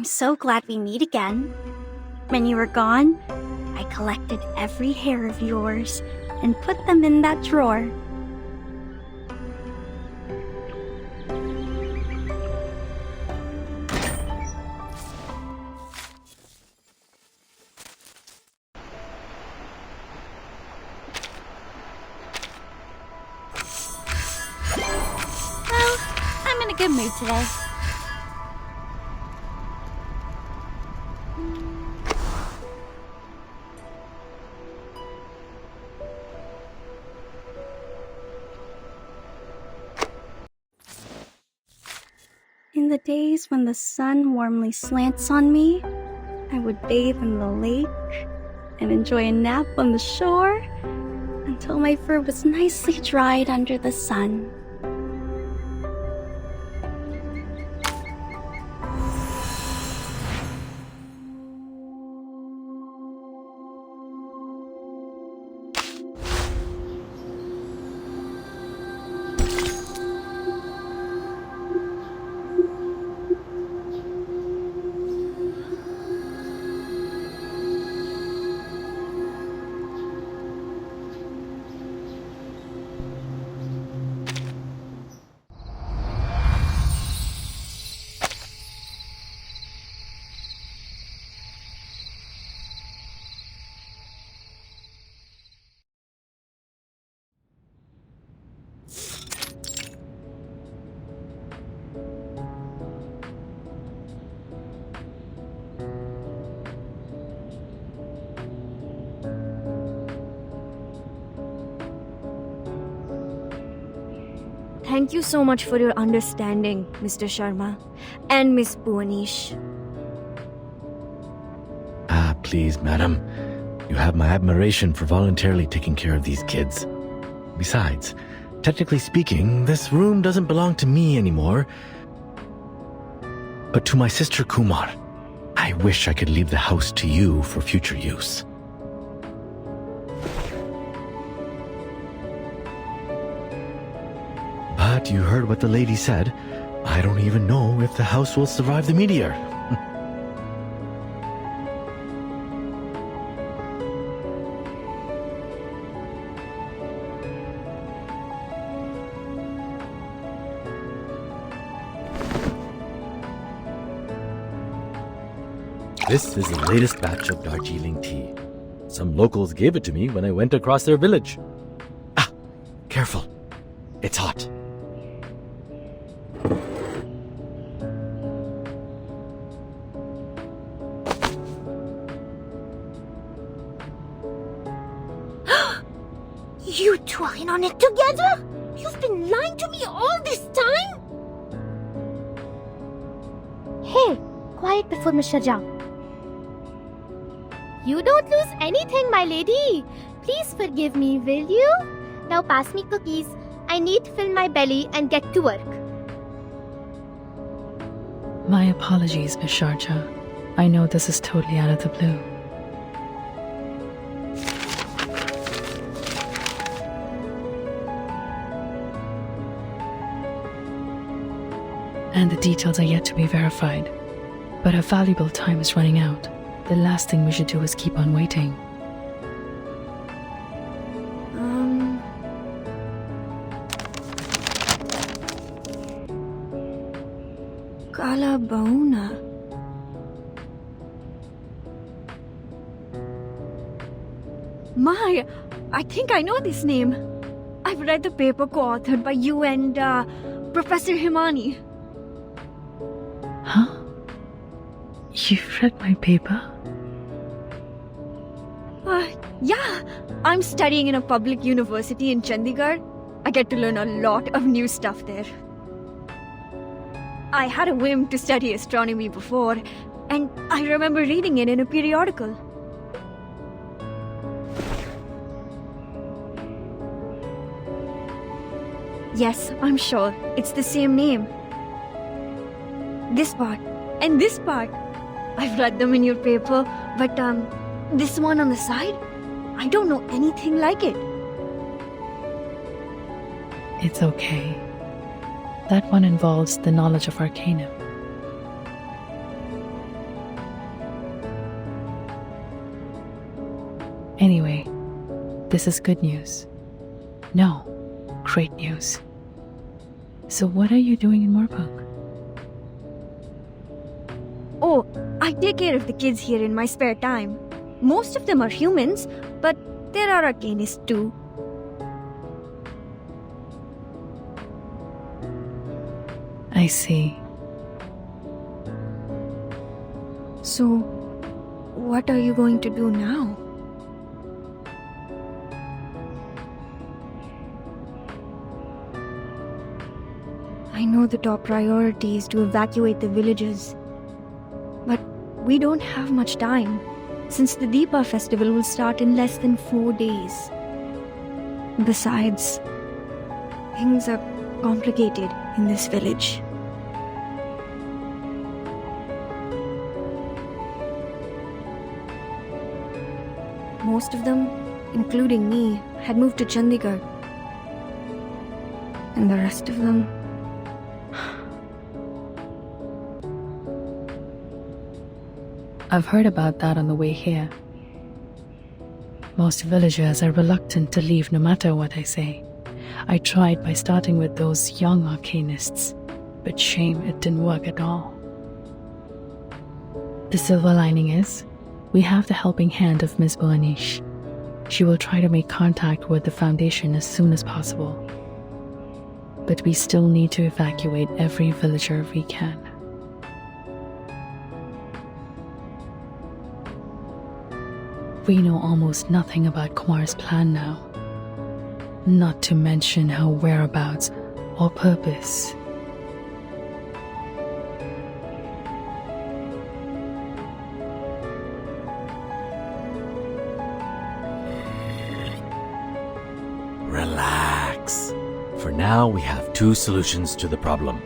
I'm so glad we meet again. When you were gone, I collected every hair of yours and put them in that drawer. Well, I'm in a good mood today. In the days when the sun warmly slants on me, I would bathe in the lake and enjoy a nap on the shore until my fur was nicely dried under the sun. Thank you so much for your understanding, Mr. Sharma and Miss Bhuwanish. Please, madam. You have my admiration for voluntarily taking care of these kids. Besides, technically speaking, this room doesn't belong to me anymore, but to my sister Kumar. I wish I could leave the house to you for future use. But you heard what the lady said. I don't even know if the house will survive the meteor. This is the latest batch of Darjeeling tea. Some locals gave it to me when I went across their village. Careful. It's hot. You two are in on it together? You've been lying to me all this time? Hey, quiet before Mr. Jha. You don't lose anything, my lady. Please forgive me, will you? Now pass me cookies. I need to fill my belly and get to work. My apologies, Miss Sharcha. I know this is totally out of the blue. And the details are yet to be verified. But our valuable time is running out. The last thing we should do is keep on waiting. Kala Bauna. My, I think I know this name. I've read the paper co-authored by you and Professor Himani. Huh? You've read my paper? Yeah, I'm studying in a public university in Chandigarh. I get to learn a lot of new stuff there. I had a whim to study astronomy before, and I remember reading it in a periodical. Yes, I'm sure. It's the same name. This part and this part. I've read them in your paper, but this one on the side, I don't know anything like it. It's okay. That one involves the knowledge of Arcanum. Anyway, this is good news. No, great news. So what are you doing in Moorpark? Oh, I take care of the kids here in my spare time. Most of them are humans, but there are arcanists too. I see. So, what are you going to do now? I know the top priority is to evacuate the villages. But we don't have much time, since the Deepa festival will start in less than 4 days. Besides, things are complicated in this village. Most of them, including me, had moved to Chandigarh. And the rest of them... I've heard about that on the way here. Most villagers are reluctant to leave no matter what I say. I tried by starting with those young arcanists, but shame it didn't work at all. The silver lining is, we have the helping hand of Miss Bhuwanish. She will try to make contact with the Foundation as soon as possible. But we still need to evacuate every villager we can. We know almost nothing about Kumar's plan now. Not to mention her whereabouts or purpose. Relax. For now, we have two solutions to the problem.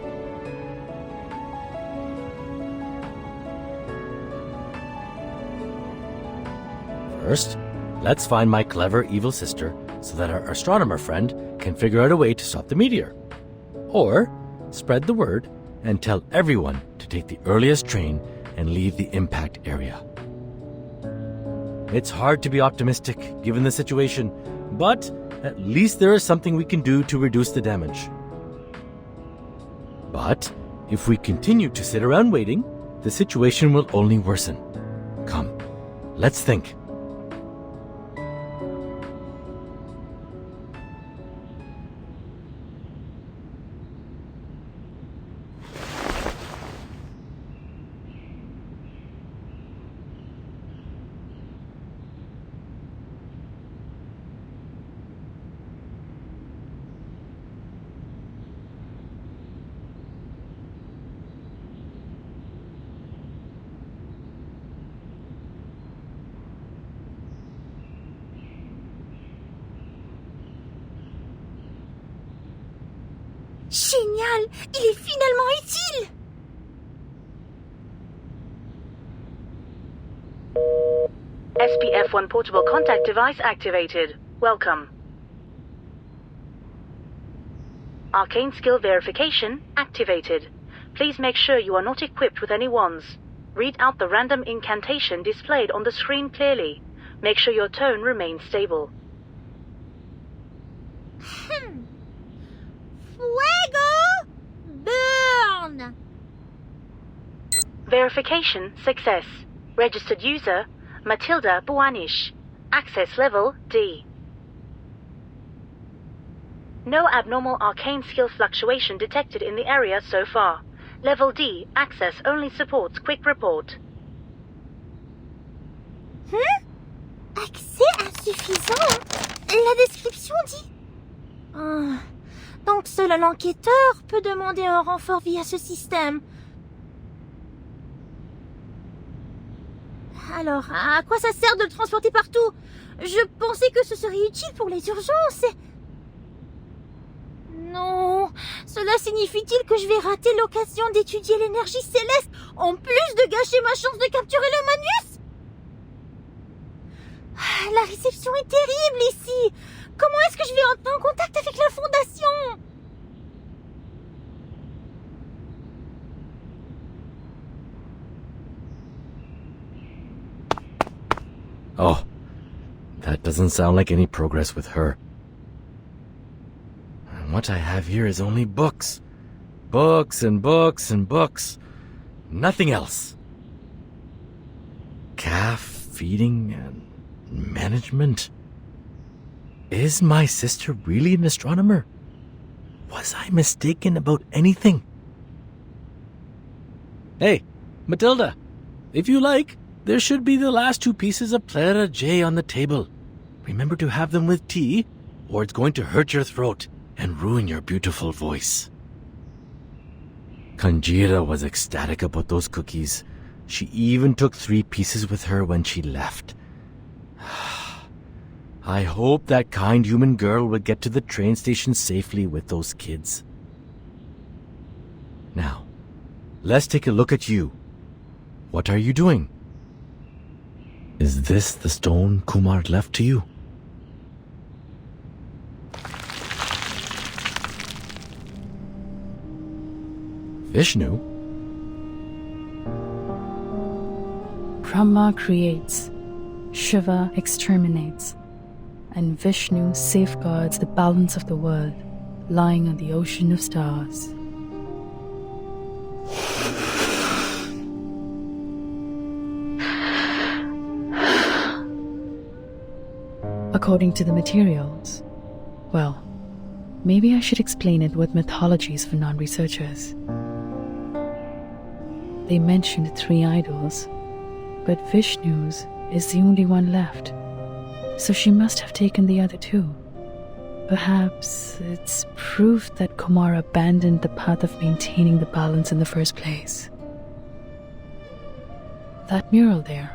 First, let's find my clever evil sister so that our astronomer friend can figure out a way to stop the meteor. Or, spread the word and tell everyone to take the earliest train and leave the impact area. It's hard to be optimistic given the situation, but at least there is something we can do to reduce the damage. But if we continue to sit around waiting, the situation will only worsen. Come, let's think. Génial! Il est finalement utile! SPF-1 portable contact device activated. Welcome. Arcane skill verification activated. Please make sure you are not equipped with any wands. Read out the random incantation displayed on the screen clearly. Make sure your tone remains stable. Fuego! Burn! Verification success. Registered user, Matilda Bhuwanish. Access level D. No abnormal arcane skill fluctuation detected in the area so far. Level D, access only supports quick report. Accès insuffisant? La description dit... donc seul l'enquêteur peut demander un renfort via ce système. Alors, à quoi ça sert de le transporter partout? Je pensais que ce serait utile pour les urgences. Non, cela signifie-t-il que je vais rater l'occasion d'étudier l'énergie céleste en plus de gâcher ma chance de capturer le Manus? La réception est terrible ici. Comment est-ce que je vais entrer en contact avec la Fondation? Oh, That doesn't sound like any progress with her. And what I have here is only books. Books and books and books. Nothing else. Calf feeding and management. Is my sister really an astronomer? Was I mistaken about anything? Hey, Matilda, if you like, there should be the last 2 pieces of Plera J on the table. Remember to have them with tea, or it's going to hurt your throat and ruin your beautiful voice. Kanjira was ecstatic about those cookies. She even took 3 pieces with her when she left. I hope that kind human girl will get to the train station safely with those kids. Now, let's take a look at you. What are you doing? Is this the stone Kumar left to you? Vishnu? Brahma creates, Shiva exterminates, and Vishnu safeguards the balance of the world lying on the ocean of stars. According to the materials, well, maybe I should explain it with mythologies for non-researchers. They mentioned 3 idols, but Vishnu's is the only one left, so she must have taken the other 2. Perhaps it's proof that Kumar abandoned the path of maintaining the balance in the first place. That mural there,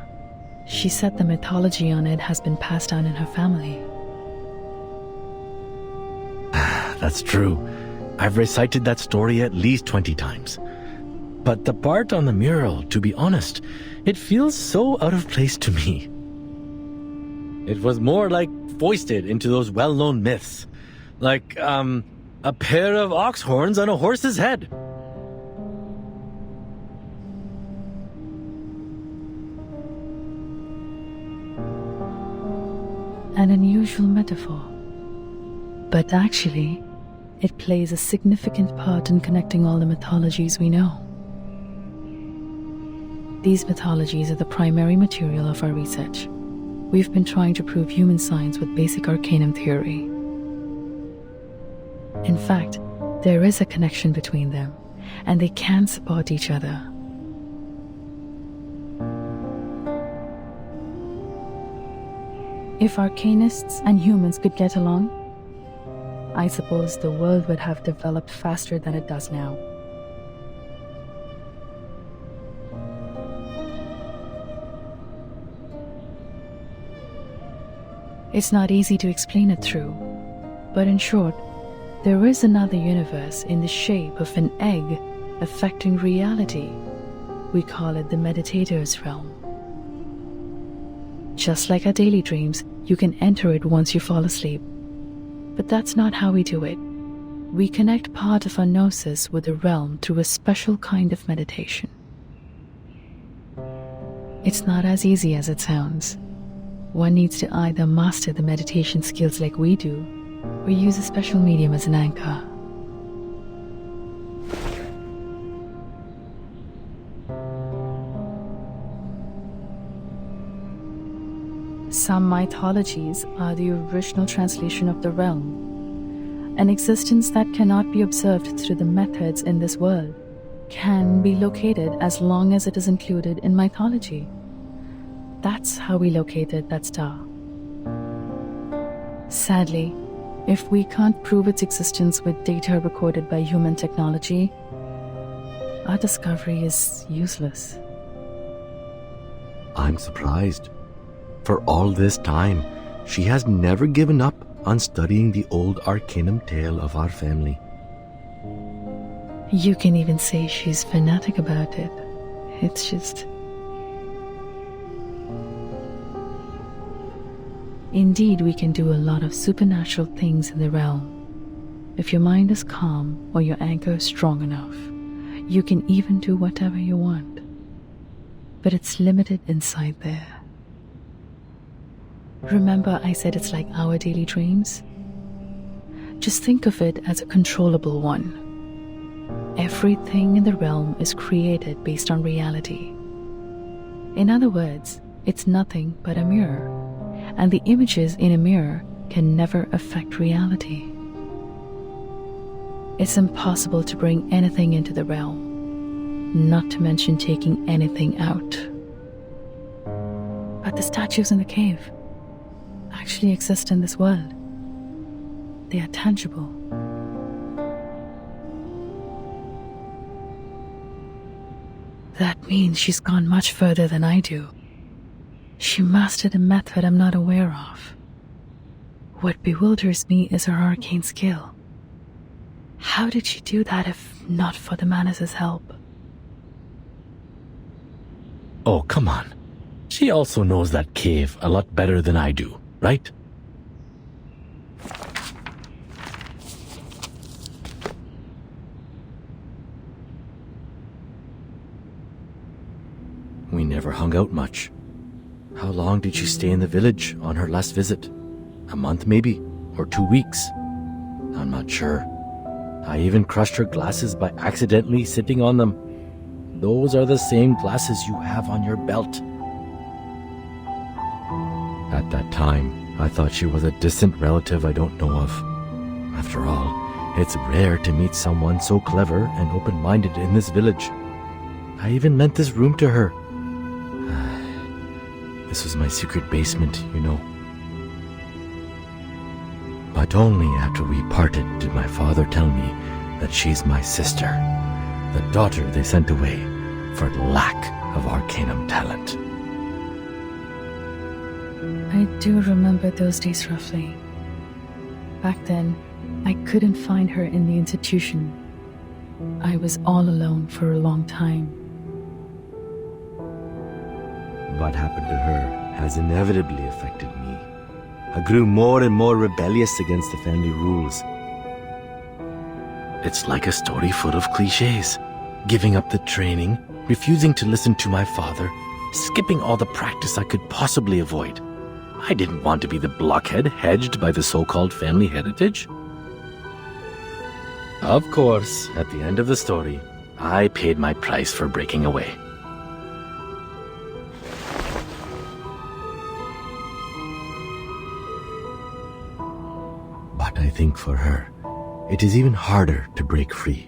she said the mythology on it has been passed down in her family. That's true. I've recited that story at least 20 times. But the part on the mural, to be honest, it feels so out of place to me. It was more like foisted into those well-known myths. Like, a pair of ox horns on a horse's head. An unusual metaphor. But actually, it plays a significant part in connecting all the mythologies we know. These mythologies are the primary material of our research. We've been trying to prove human science with basic arcanum theory. In fact, there is a connection between them, and they can support each other. If arcanists and humans could get along, I suppose the world would have developed faster than it does now. It's not easy to explain it through, but in short, there is another universe in the shape of an egg affecting reality. We call it the meditator's realm. Just like our daily dreams, you can enter it once you fall asleep. But that's not how we do it. We connect part of our gnosis with the realm through a special kind of meditation. It's not as easy as it sounds. One needs to either master the meditation skills like we do, or use a special medium as an anchor. Some mythologies are the original translation of the realm. An existence that cannot be observed through the methods in this world can be located as long as it is included in mythology. That's how we located that star. Sadly, if we can't prove its existence with data recorded by human technology, our discovery is useless. I'm surprised. For all this time, she has never given up on studying the old arcanum tale of our family. You can even say she's fanatic about it. It's just... Indeed, we can do a lot of supernatural things in the realm. If your mind is calm or your anchor is strong enough, you can even do whatever you want. But it's limited inside there. Remember I said it's like our daily dreams? Just think of it as a controllable one. Everything in the realm is created based on reality. In other words, it's nothing but a mirror, and the images in a mirror can never affect reality. It's impossible to bring anything into the realm, not to mention taking anything out. But the statues in the cave actually exist in this world. They are tangible. That means she's gone much further than I do. She mastered a method I'm not aware of. What bewilders me is her arcane skill. How did she do that if not for the Manus' help? Oh, come on. She also knows that cave a lot better than I do, right? We never hung out much. How long did she stay in the village on her last visit? A month maybe? Or 2 weeks? I'm not sure. I even crushed her glasses by accidentally sitting on them. Those are the same glasses you have on your belt. At that time, I thought she was a distant relative I don't know of. After all, it's rare to meet someone so clever and open-minded in this village. I even lent this room to her. This was my secret basement, you know. But only after we parted did my father tell me that she's my sister, the daughter they sent away for lack of arcanum talent. I do remember those days roughly. Back then, I couldn't find her in the institution. I was all alone for a long time. What happened to her has inevitably affected me. I grew more and more rebellious against the family rules. It's like a story full of cliches. Giving up the training, refusing to listen to my father, skipping all the practice I could possibly avoid. I didn't want to be the blockhead hedged by the so-called family heritage. Of course, at the end of the story, I paid my price for breaking away. But I think for her, it is even harder to break free.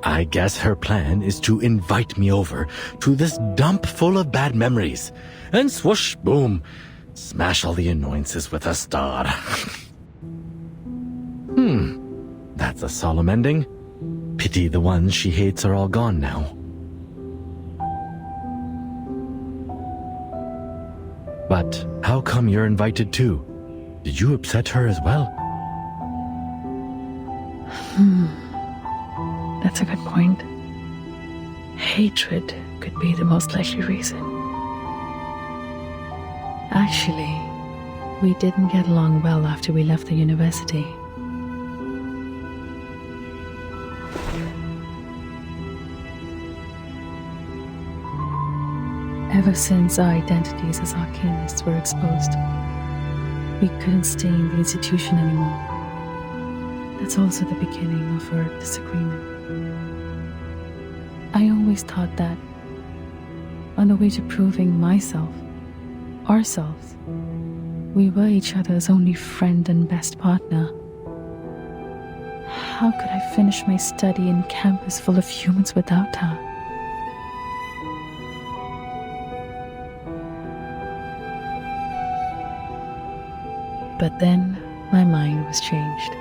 I guess her plan is to invite me over to this dump full of bad memories, and swoosh, boom, smash all the annoyances with a star. That's a solemn ending. Pity the ones she hates are all gone now. But how come you're invited too? Did you upset her as well? That's a good point. Hatred could be the most likely reason. Actually, we didn't get along well after we left the university. Ever since our identities as arcanists were exposed, we couldn't stay in the institution anymore. That's also the beginning of our disagreement. I always thought that, on the way to proving myself, ourselves, we were each other's only friend and best partner. How could I finish my study in campus full of humans without her? But then my mind was changed.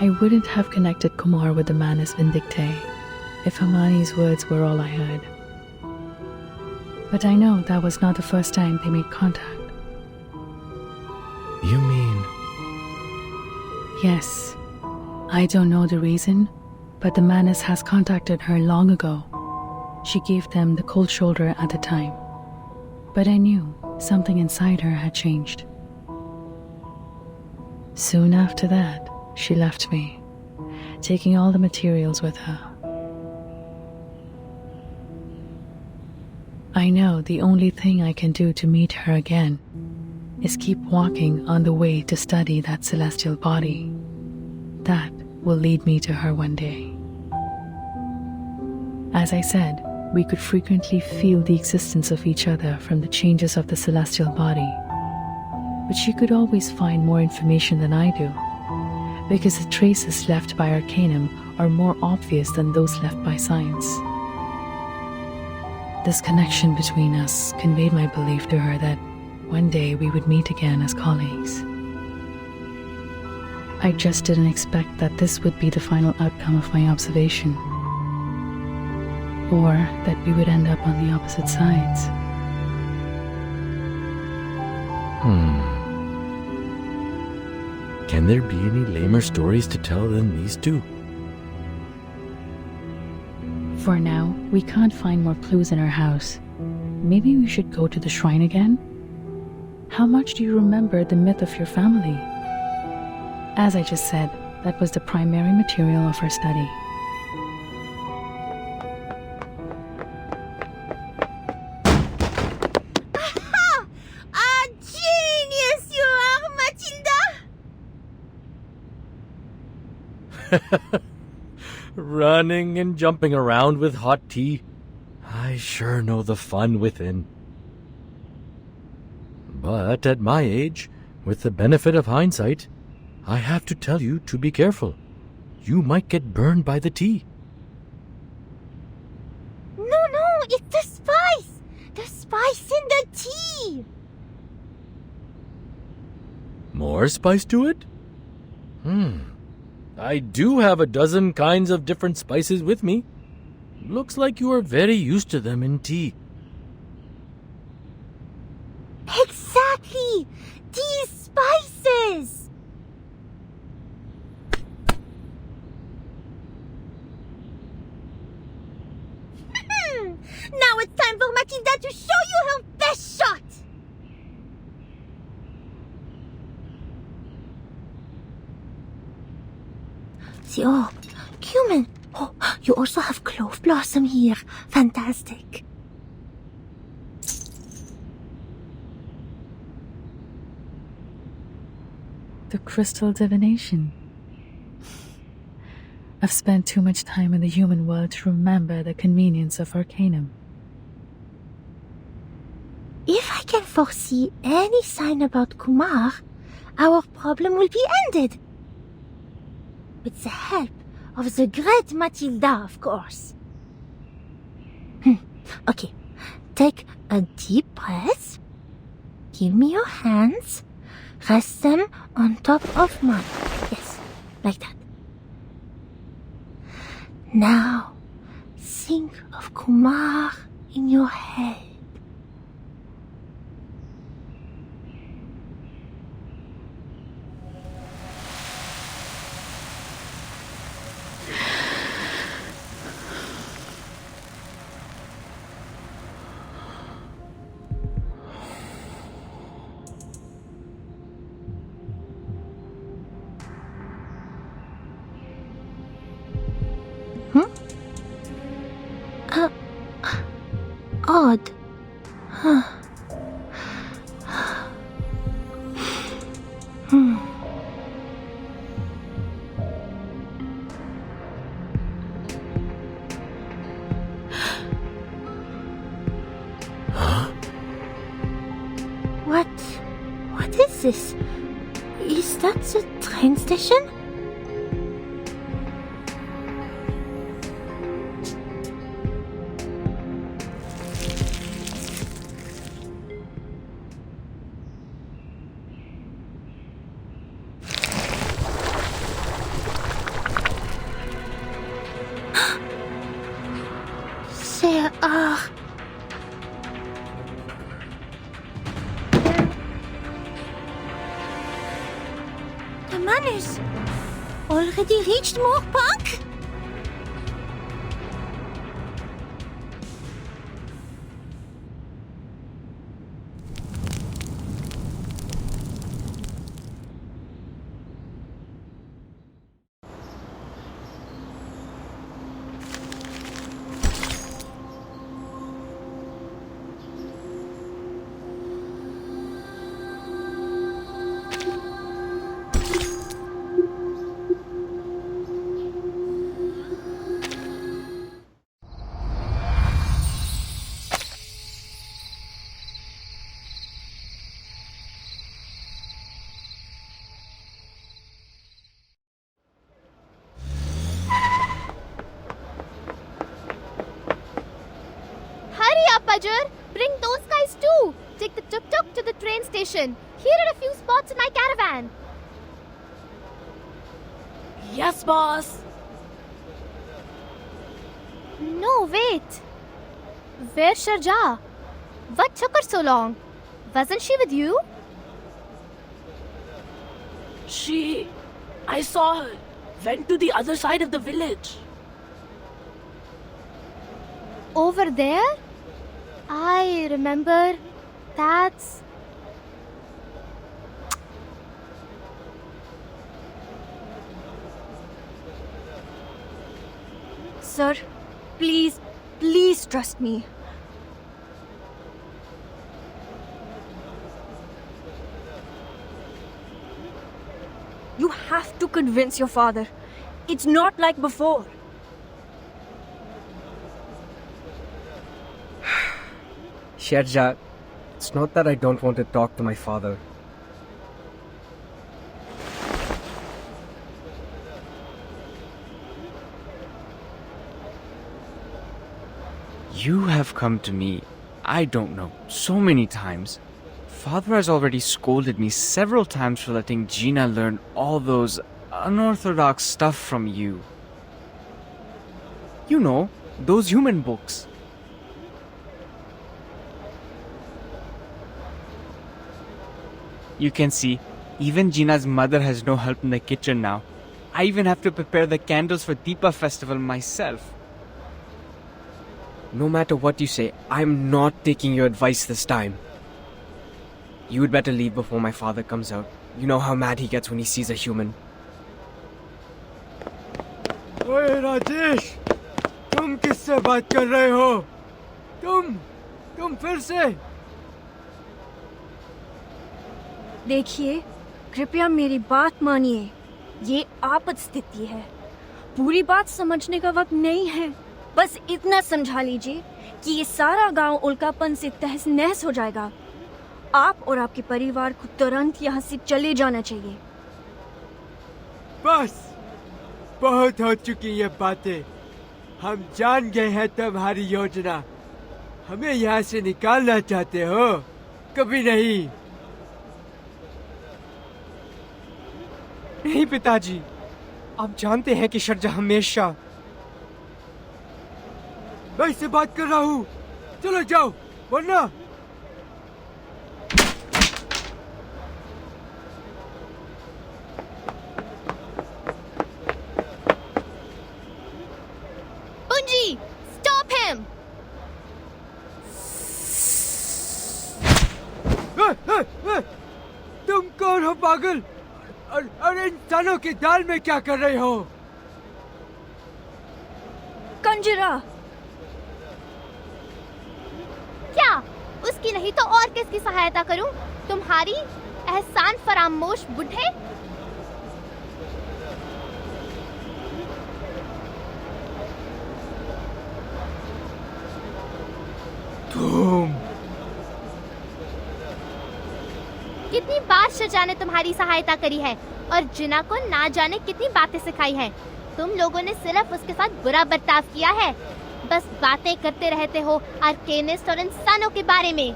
I wouldn't have connected Kumar with the Manus Vindictae if Hermione's words were all I heard. But I know that was not the first time they made contact. You mean... Yes, I don't know the reason, but the Manus has contacted her long ago. She gave them the cold shoulder at the time. But I knew something inside her had changed. Soon after that, she left me, taking all the materials with her. I know the only thing I can do to meet her again is keep walking on the way to study that celestial body. That will lead me to her one day. As I said, we could frequently feel the existence of each other from the changes of the celestial body. But she could always find more information than I do, because the traces left by Arcanum are more obvious than those left by science. This connection between us conveyed my belief to her that one day we would meet again as colleagues. I just didn't expect that this would be the final outcome of my observation, or that we would end up on the opposite sides. Can there be any lamer stories to tell than these two? For now, we can't find more clues in our house. Maybe we should go to the shrine again? How much do you remember the myth of your family? As I just said, that was the primary material of our study. A genius you are, Matilda! Running and jumping around with hot tea. I sure know the fun within. But at my age, with the benefit of hindsight, I have to tell you to be careful. You might get burned by the tea. No, it's the spice! The spice in the tea! More spice to it? I do have a dozen kinds of different spices with me. Looks like you are very used to them in tea. Exactly! These spices! Now it's time for Matilda to show you her best shot! The orb. Cumin. Oh, you also have clove blossom here. Fantastic. The crystal divination. I've spent too much time in the human world to remember the convenience of Arcanum. If I can foresee any sign about Kumar, our problem will be ended. With the help of the great Matilda, of course. Okay, take a deep breath. Give me your hands. Rest them on top of mine. Yes, like that. Now, think of Kumar in your head. Odd. What is this? Is that the train station? There are... The man is already reached Moorpark? Pajjar, bring those guys too. Take the tuk-tuk to the train station. Here are a few spots in my caravan. Yes, boss. No, wait. Where's Sharja? What took her so long? Wasn't she with you? I saw her. Went to the other side of the village. Over there? I remember. That's... Sir, please trust me. You have to convince your father. It's not like before. Sharja, it's not that I don't want to talk to my father. You have come to me, I don't know, so many times. Father has already scolded me several times for letting Gina learn all those unorthodox stuff from you. You know, those human books. You can see, even Gina's mother has no help in the kitchen now. I even have to prepare the candles for Deepa festival myself. No matter what you say, I'm not taking your advice this time. You would better leave before my father comes out. You know how mad he gets when he sees a human. ओए राजेश, तुम किससे बात कर रहे हो? तुम फिर से? देखिए, कृपया मेरी बात मानिए। ये आपात स्थिति है। पूरी बात समझने का वक्त नहीं है। बस इतना समझा लीजिए कि ये सारा गांव उल्कापन से तहस नहस हो जाएगा। आप और आपके परिवार को तुरंत यहाँ से चले जाना चाहिए। बस, बहुत हो चुकी ये बातें। हम जान गए हैं तुम्हारी योजना। हमें यहाँ से निकालना चाहते हो? कभी नहीं। नहीं पिताजी, आप जानते हैं कि शर्जा हमेशा... मैं इससे बात कर रहा हूँ। चलो जाओ, वरना... Bunji, stop him! तुम कौन हो पागल? और इंसानों की दाल में क्या कर रहे हो? कंजरा! क्या? उसकी नहीं तो और किसकी सहायता करूं? तुम्हारी एहसान फरामोश बुढ़े? तुम... कितनी बार शजा ने तुम्हारी सहायता करी है और जिना को ना जाने कितनी बातें सिखाई हैं। तुम लोगों ने सिर्फ उसके साथ बुरा बर्ताव किया है। बस बातें करते रहते हो आर्केनिस्ट और इंसानों के बारे में।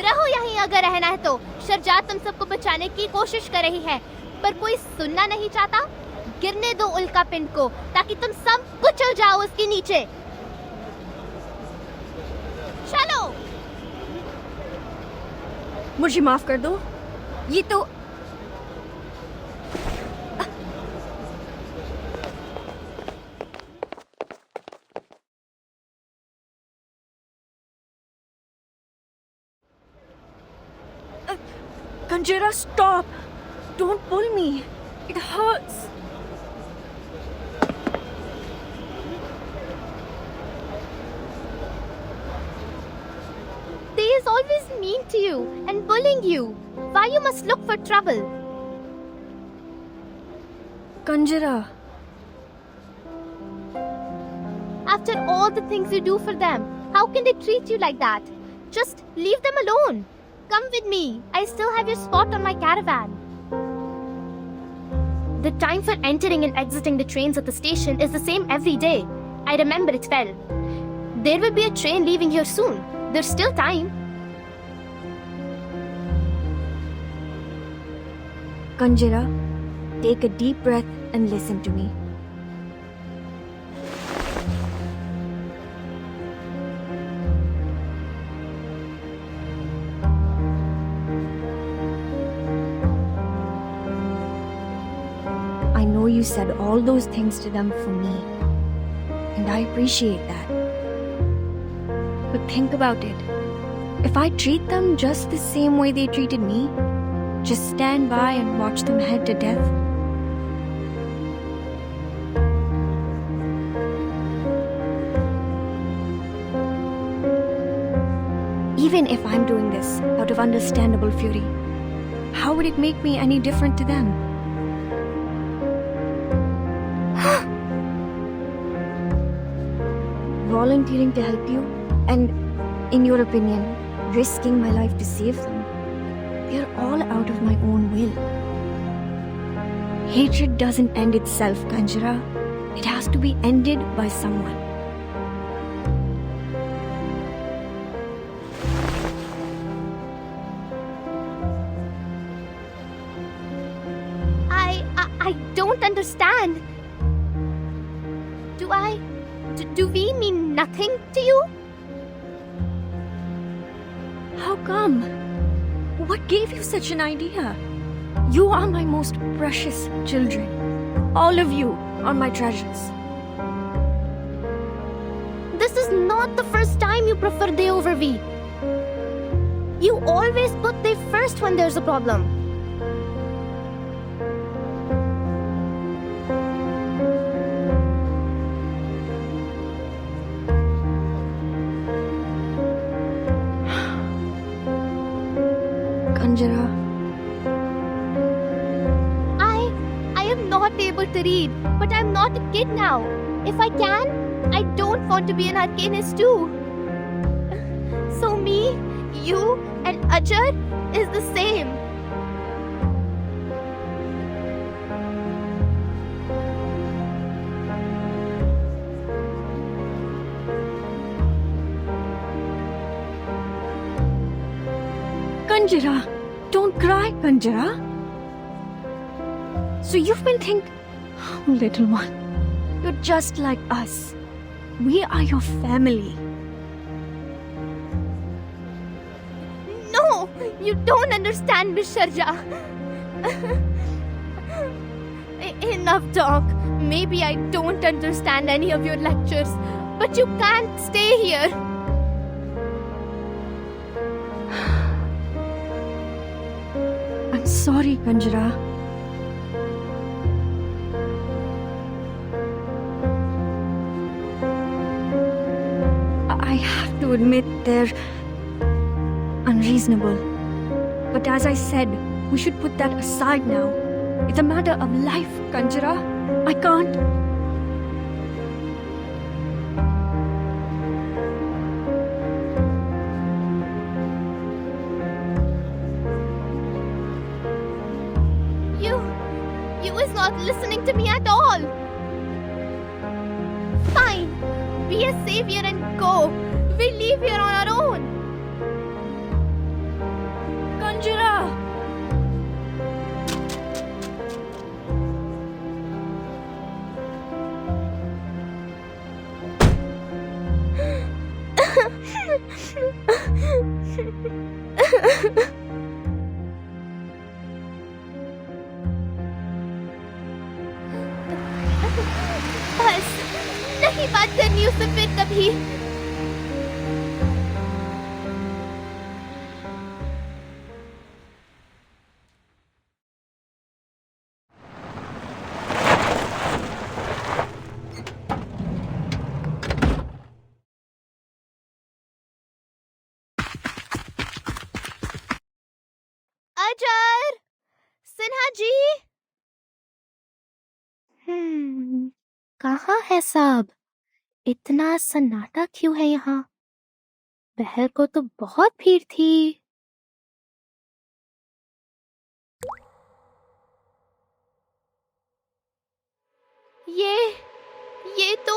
रहो यहीं अगर रहना है तो। शर्जा तुम सबको बचाने की कोशिश कर रही है, पर कोई सुनना नहीं चाहता। गिरने दो उल्का पिंड को ताकि तुम सब कुचल जाओ उसके नीचे। चलो। मुझे माफ कर दो। ये तो... Kanjira, stop! Don't pull me. It hurts. They is always mean to you and bullying you. Why you must look for trouble? Kanjira. After all the things you do for them, how can they treat you like that? Just leave them alone. Come with me. I still have your spot on my caravan. The time for entering and exiting the trains at the station is the same every day. I remember it well. There will be a train leaving here soon. There's still time. Kanjira, take a deep breath and listen to me. I know you said all those things to them for me, and I appreciate that. But think about it. If I treat them just the same way they treated me, just stand by and watch them head to death, even if I'm doing this out of understandable fury, how would it make me any different to them? Volunteering to help you, and in your opinion, risking my life to save them, they're all out of my own will. Hatred doesn't end itself, Kanjira. It has to be ended by someone. I don't understand. Do we mean nothing to you? How come? What gave you such an idea? You are my most precious children. All of you are my treasures. This is not the first time you prefer they over we. You always put they first when there's a problem. Kanjira, I am not able to read, but I'm not a kid now. If I can, I don't want to be an arcanist too. So me, you, and Ajar is the same. Kanjira, don't cry, Kanjira. So you've been thinking, oh, little one, you're just like us. We are your family. No, you don't understand, Miss Sharja. Enough talk. Maybe I don't understand any of your lectures, but you can't stay here. I'm sorry, Kanjira. I have to admit they're unreasonable. But as I said, we should put that aside now. It's a matter of life, Kanjira. I can't. You is not listening to me at all. Fine. Be a savior and go. We leave here on our own. Kanjira! बस नहीं बात करनी उससे फिर कभी. अजर, सिन्हा जी. कहाँ है सब? इतना सन्नाटा क्यों है यहाँ? बहर को तो बहुत भीड़ थी. ये तो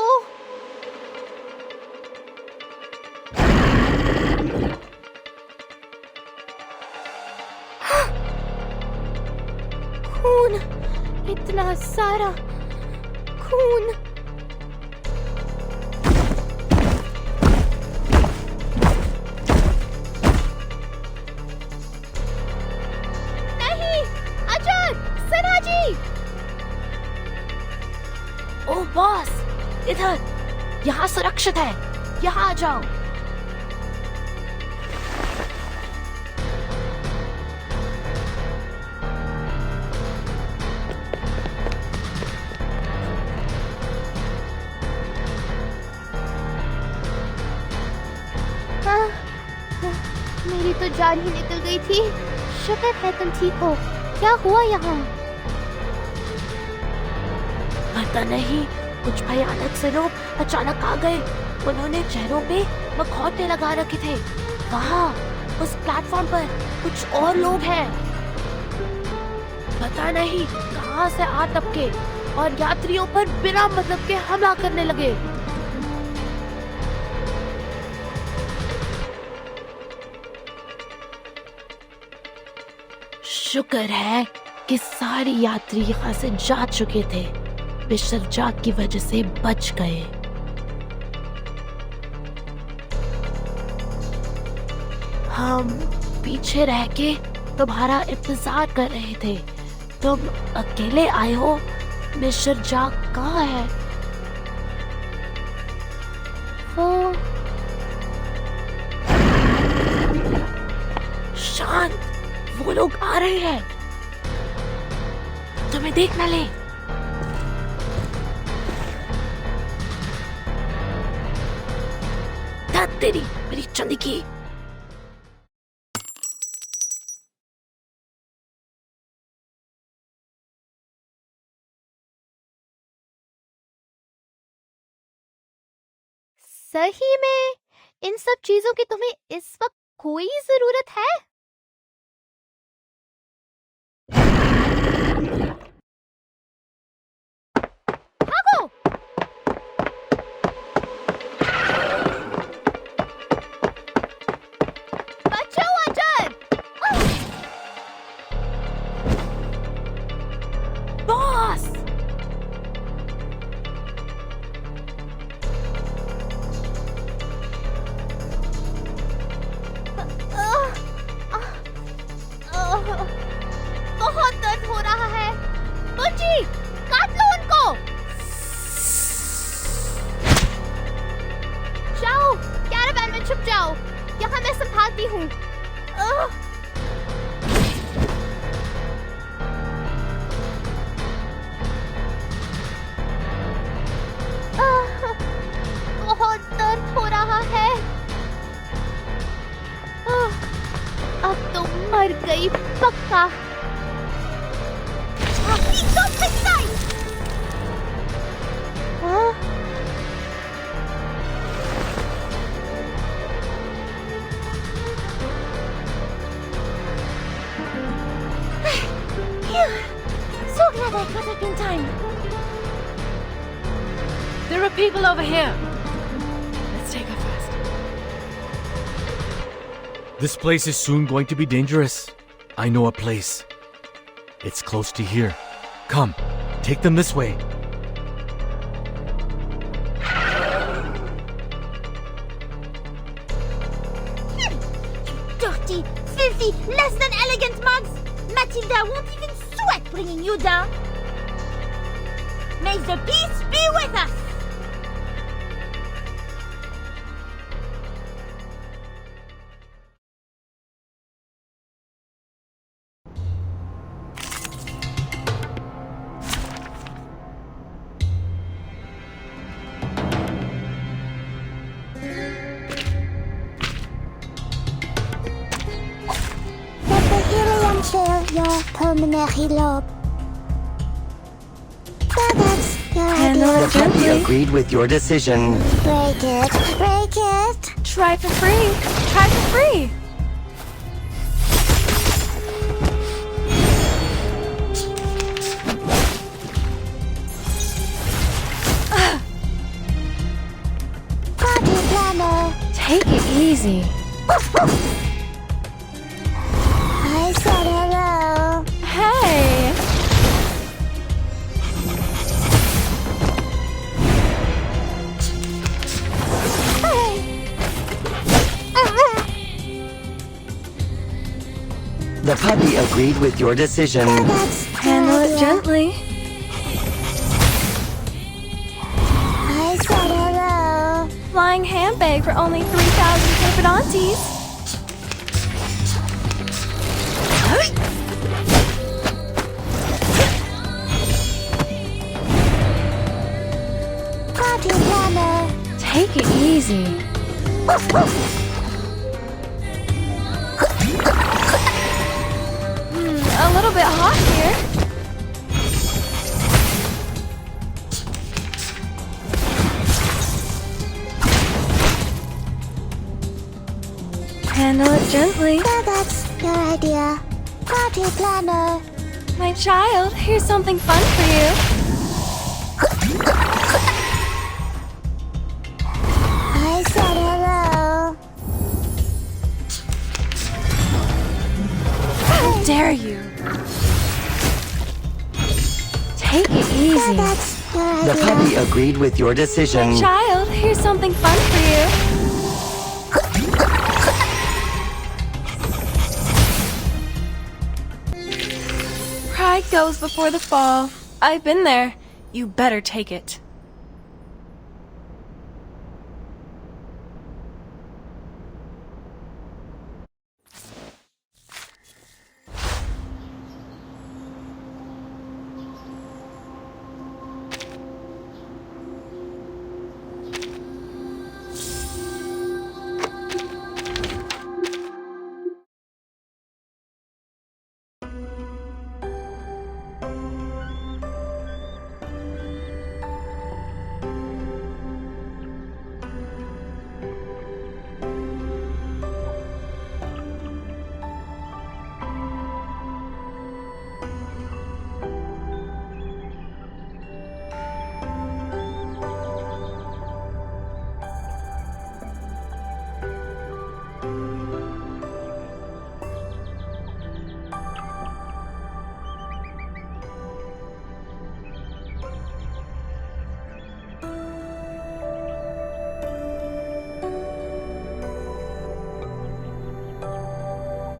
खून, इतना सारा खून। नहीं, अजय, सना जी। ओ बॉस, इधर, यहाँ सुरक्षित है, यहाँ आ जाओ। मेरी तो जान ही निकल गई थी। शुक्र है तुम ठीक हो। क्या हुआ यहाँ? पता नहीं, कुछ भयानक से लोग अचानक आ गए। उन्होंने चेहरों पे मखौटे लगा रखे थे। वहाँ उस प्लेटफॉर्म पर कुछ और लोग हैं। पता नहीं कहाँ से आ टपके और यात्रियों पर बिना मतलब के हमला करने लगे। शुक्र है कि सारे यात्री यहाँ से जा चुके थे। मिस्टर जाक की वजह से बच गए। हम पीछे रह के तुम्हारा इंतजार कर रहे थे। तुम अकेले आए हो? मिस्टर जाक कहाँ है? वो शांत, वो लोग आ रहे हैं। तुम्हें देख ना ले। धत तेरी, मेरी चंदी की। सही में इन सब चीजों की तुम्हें इस वक्त कोई जरूरत है? भागो! बचाओ अजय! बॉस! बहुत दर्द हो रहा है। बुच्ची, काट लो उनको। जाओ, कैरावैन में छुप जाओ। यहाँ मैं संभालती हूँ। बहुत दर्द हो रहा है। अब तो मर गई पक्का। So glad I got up in time. There are people over here. Let's take her fast. This place is soon going to be dangerous. I know a place. It's close to here. Come, take them this way. Dirty, filthy, less than elegant mugs. Matilda won't even sweat bringing you down. May the peace be with us. Let the helium chill your pulmonary lobe. So that's your idea. The party agreed with your decision. Break it, break it. Try for free. Try for free. Party planner. Take it easy. I said hello. Hey. The puppy agreed with your decision. Handle it gently. I said hello. Flying handbag for only 3,000 Carpidontes. Party planner. Take it easy. A little bit hot here. Handle it gently. So that's your idea. Party planner. My child, here's something fun for you. I said hello. How dare you? Take it easy. That's your idea. The puppy agreed with your decision. Child, here's something fun for you. Pride goes before the fall. I've been there. You better take it.